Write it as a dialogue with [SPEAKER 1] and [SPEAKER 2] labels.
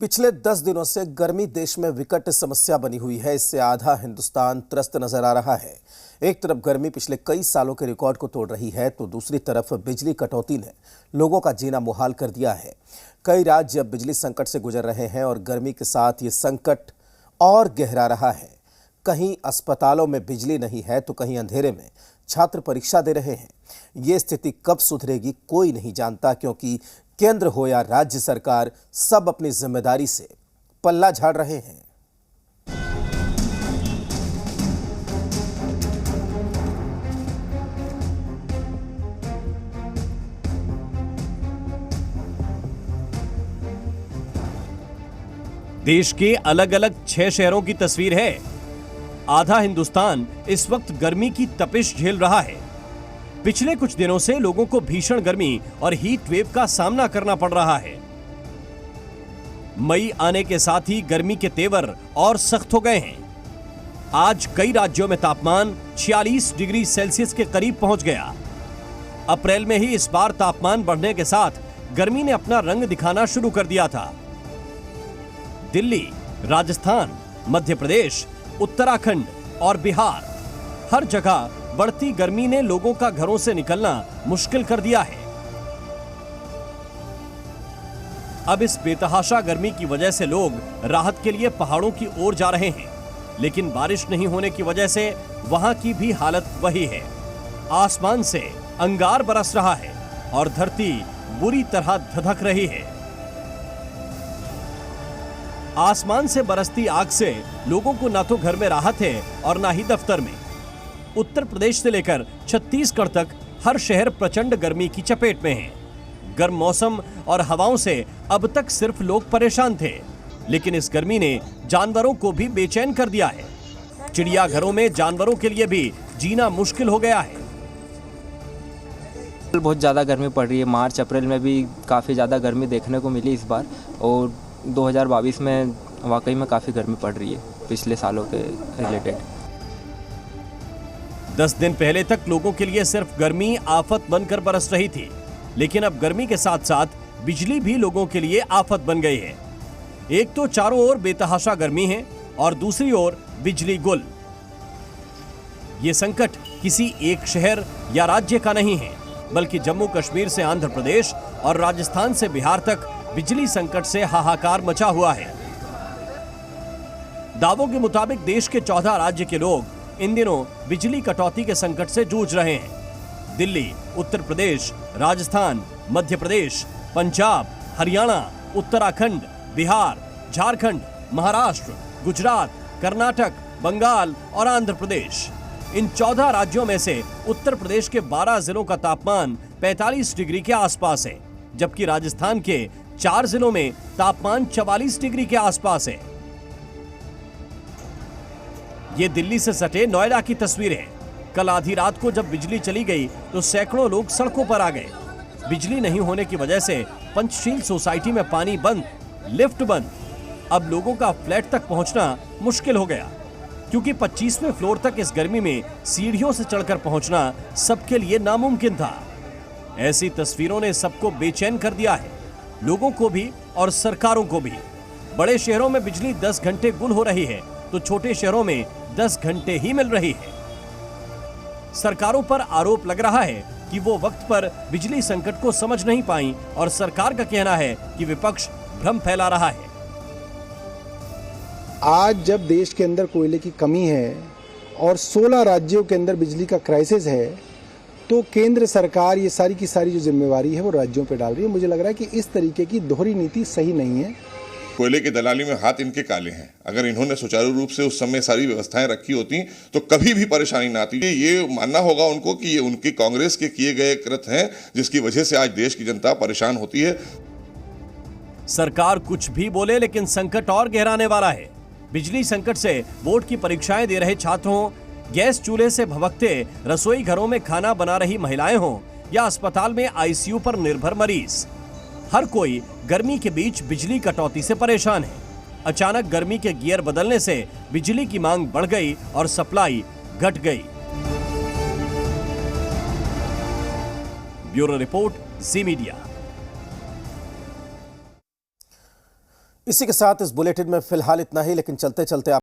[SPEAKER 1] पिछले 10 दिनों से गर्मी देश में विकट समस्या बनी हुई है। इससे आधा हिंदुस्तान त्रस्त नजर आ रहा है। एक तरफ गर्मी पिछले कई सालों के रिकॉर्ड को तोड़ रही है, तो दूसरी तरफ बिजली कटौती ने लोगों का जीना मुहाल कर दिया है। कई राज्य अब बिजली संकट से गुजर रहे हैं और गर्मी के साथ ये संकट और गहरा रहा है। कहीं अस्पतालों में बिजली नहीं है, तो कहीं अंधेरे में छात्र परीक्षा दे रहे हैं। ये स्थिति कब सुधरेगी कोई नहीं जानता, क्योंकि केंद्र हो या राज्य सरकार, सब अपनी जिम्मेदारी से पल्ला झाड़ रहे हैं।
[SPEAKER 2] देश के अलग अलग 6 शहरों की तस्वीर है। आधा हिंदुस्तान इस वक्त गर्मी की तपिश झेल रहा है। पिछले कुछ दिनों से लोगों को भीषण गर्मी और हीट वेव का सामना करना पड़ रहा है। मई आने के साथ ही गर्मी के तेवर और सख्त हो गए हैं। आज कई राज्यों में तापमान 46 डिग्री सेल्सियस के करीब पहुंच गया। अप्रैल में ही इस बार तापमान बढ़ने के साथ गर्मी ने अपना रंग दिखाना शुरू कर दिया था। दिल्ली, राजस्थान, मध्य प्रदेश, उत्तराखंड और बिहार, हर जगह बढ़ती गर्मी ने लोगों का घरों से निकलना मुश्किल कर दिया है। अब इस बेतहाशा गर्मी की वजह से लोग राहत के लिए पहाड़ों की ओर जा रहे हैं, लेकिन बारिश नहीं होने की वजह से वहां की भी हालत वही है। आसमान से अंगार बरस रहा है और धरती बुरी तरह धधक रही है। आसमान से बरसती आग से लोगों को ना तो घर में राहत है और ना ही दफ्तर में। उत्तर प्रदेश से लेकर छत्तीसगढ़ तक हर शहर प्रचंड गर्मी की चपेट में है। गर्म मौसम और हवाओं से अब तक सिर्फ लोग परेशान थे, लेकिन इस गर्मी ने जानवरों को भी बेचैन कर दिया है। चिड़ियाघरों में जानवरों के लिए भी जीना मुश्किल हो गया है।
[SPEAKER 3] बहुत ज़्यादा गर्मी पड़ रही है। मार्च अप्रैल में भी काफ़ी ज़्यादा गर्मी देखने को मिली इस बार, और 2022 में वाकई में काफ़ी गर्मी पड़ रही है पिछले सालों के रिलेटेड।
[SPEAKER 2] 10 दिन पहले तक लोगों के लिए सिर्फ गर्मी आफत बनकर बरस रही थी, लेकिन अब गर्मी के साथ साथ बिजली भी लोगों के लिए आफत बन गई है। एक तो चारों ओर बेतहाशा गर्मी है और दूसरी ओर बिजली गुल। ये संकट किसी एक शहर या राज्य का नहीं है, बल्कि जम्मू कश्मीर से आंध्र प्रदेश और राजस्थान से बिहार तक बिजली संकट से हाहाकार मचा हुआ है। दावों के मुताबिक देश के 14 राज्य के लोग इन दिनों बिजली कटौती के संकट से जूझ रहे हैं। दिल्ली, उत्तर प्रदेश, राजस्थान, मध्य प्रदेश, पंजाब, हरियाणा, उत्तराखंड, बिहार, झारखंड, महाराष्ट्र, गुजरात, कर्नाटक, बंगाल और आंध्र प्रदेश, इन 14 राज्यों में से उत्तर प्रदेश के 12 जिलों का तापमान 45 डिग्री के आसपास है, जबकि राजस्थान के 4 जिलों में तापमान 44 डिग्री के आसपास है। ये दिल्ली से सटे नोएडा की तस्वीर है। कल आधी रात को जब बिजली चली गई तो सैकड़ों लोग सड़कों पर आ गए। बिजली नहीं होने की वजह से पंचशील सोसाइटी में पानी बंद, लिफ्ट बंद। अब लोगों का फ्लैट तक पहुंचना मुश्किल हो गया, क्योंकि 25वें फ्लोर तक इस गर्मी में सीढ़ियों से चढ़कर पहुंचना सबके लिए नामुमकिन था। ऐसी तस्वीरों ने सबको बेचैन कर दिया है, लोगों को भी और सरकारों को भी। बड़े शहरों में बिजली 10 घंटे गुल हो रही है, तो छोटे शहरों में 10 घंटे ही मिल रही है। सरकारों पर आरोप लग रहा है कि वो वक्त पर बिजली संकट को समझ नहीं पाई, और सरकार का कहना है कि विपक्ष भ्रम फैला रहा है।
[SPEAKER 4] आज जब देश के अंदर कोयले की कमी है और 16 राज्यों के अंदर बिजली का क्राइसिस है, तो केंद्र सरकार ये सारी की सारी जो जिम्मेवारी है वो राज्यों पे डाल रही है। मुझे लग रहा है कि इस तरीके की दोहरी नीति सही नहीं है।
[SPEAKER 5] कोयले की दलाली में हाथ इनके काले हैं। अगर इन्होंने सुचारू रूप से उस समय सारी व्यवस्थाएं रखी होती तो कभी भी परेशानी ना आती। ये मानना होगा उनको कि ये उनकी कांग्रेस के किए गए कृत्य हैं, जिसकी वजह से आज देश की जनता परेशान होती है।
[SPEAKER 2] सरकार कुछ भी बोले, लेकिन संकट और गहराने वाला है। बिजली संकट से बोर्ड की परीक्षाएं दे रहे छात्रों, गैस चूल्हे से भभकते रसोई घरों में खाना बना रही महिलाएं हों, या अस्पताल में आईसीयू पर निर्भर मरीज, हर कोई गर्मी के बीच बिजली कटौती से परेशान है। अचानक गर्मी के गियर बदलने से बिजली की मांग बढ़ गई और सप्लाई घट गई। ब्यूरो रिपोर्ट, जी मीडिया।
[SPEAKER 1] इसी के साथ इस बुलेटिन में फिलहाल इतना ही, लेकिन चलते चलते